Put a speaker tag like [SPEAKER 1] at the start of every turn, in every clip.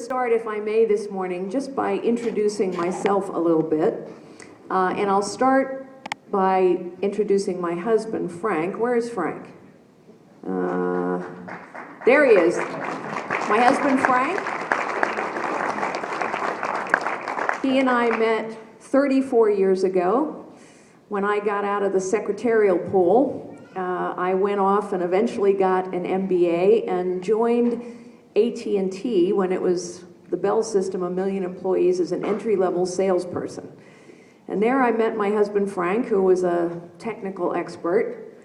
[SPEAKER 1] start, if I may, this morning just by introducing myself a little bit. And I'll start by introducing my husband, Frank. Where is Frank? There he is. My husband, Frank. He and I met 34 years ago when I got out of the secretarial pool. I went off and eventually got an MBA and joined AT&T when it was the Bell system, 1 million employees, as an entry-level salesperson. And there I met my husband, Frank, who was a technical expert.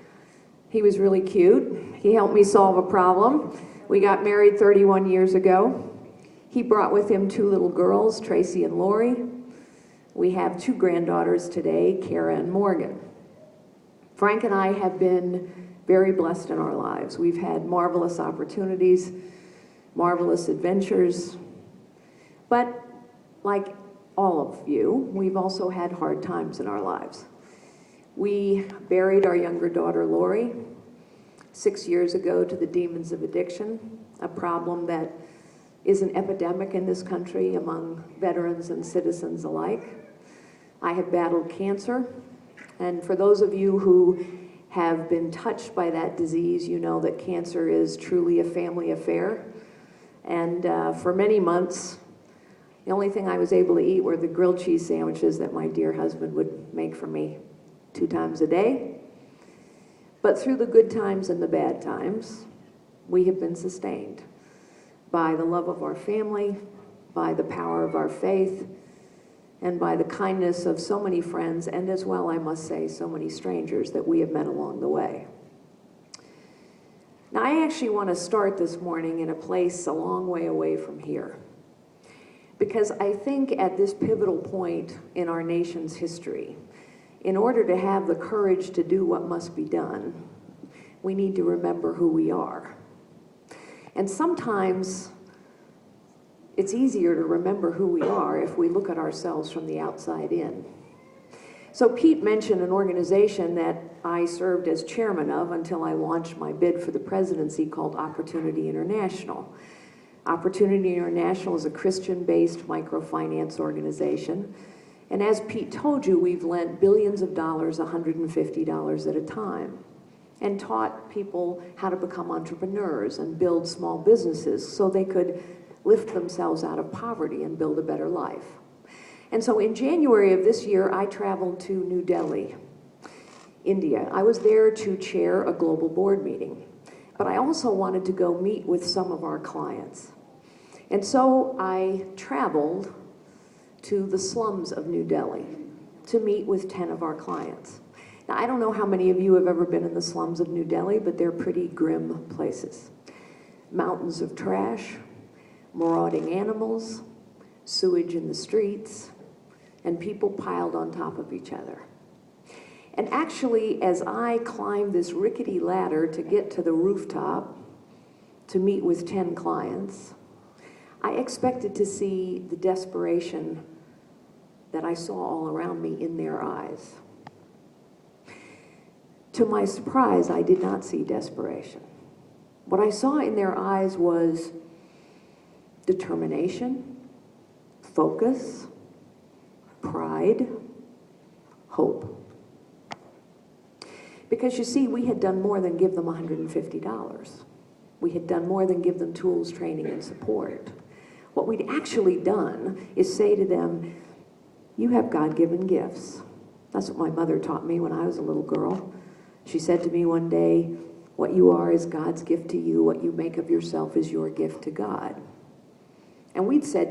[SPEAKER 1] He was really cute. He helped me solve a problem. We got married 31 years ago. He brought with him 2 little girls, Tracy and Lori. We have 2 granddaughters today, Kara and Morgan. Frank and I have been very blessed in our lives. We've had marvelous opportunities, marvelous adventures, but like all of you, we've also had hard times in our lives. We buried our younger daughter, Lori, 6 years ago to the demons of addiction, a problem that is an epidemic in this country among veterans and citizens alike. I have battled cancer, and for those of you who have been touched by that disease, you know that cancer is truly a family affair. And for many months, the only thing I was able to eat were the grilled cheese sandwiches that my dear husband would make for me 2 times a day. But through the good times and the bad times, we have been sustained by the love of our family, by the power of our faith, and by the kindness of so many friends, and as well, I must say, so many strangers that we have met along the way. Now, I actually want to start this morning in a place a long way away from here, because I think at this pivotal point in our nation's history, in order to have the courage to do what must be done, we need to remember who we are. And sometimes it's easier to remember who we are if we look at ourselves from the outside in. So Pete mentioned an organization that I served as chairman of until I launched my bid for the presidency, called Opportunity International. Opportunity International is a Christian-based microfinance organization. And as Pete told you, we've lent billions of dollars, $150 at a time, and taught people how to become entrepreneurs and build small businesses so they could lift themselves out of poverty and build a better life. And so in January of this year, I traveled to New Delhi, India. I was there to chair a global board meeting, but I also wanted to go meet with some of our clients. And so I traveled to the slums of New Delhi to meet with 10 of our clients. Now, I don't know how many of you have ever been in the slums of New Delhi, but they're pretty grim places. Mountains of trash, marauding animals, sewage in the streets, and people piled on top of each other. And actually, as I climbed this rickety ladder to get to the rooftop to meet with 10 clients, I expected to see the desperation that I saw all around me in their eyes. To my surprise, I did not see desperation. What I saw in their eyes was determination, focus, pride, hope. Because you see, we had done more than give them $150. We had done more than give them tools, training, and support. What we'd actually done is say to them, you have God-given gifts. That's what my mother taught me when I was a little girl. She said to me one day, what you are is God's gift to you. What you make of yourself is your gift to God. And we'd said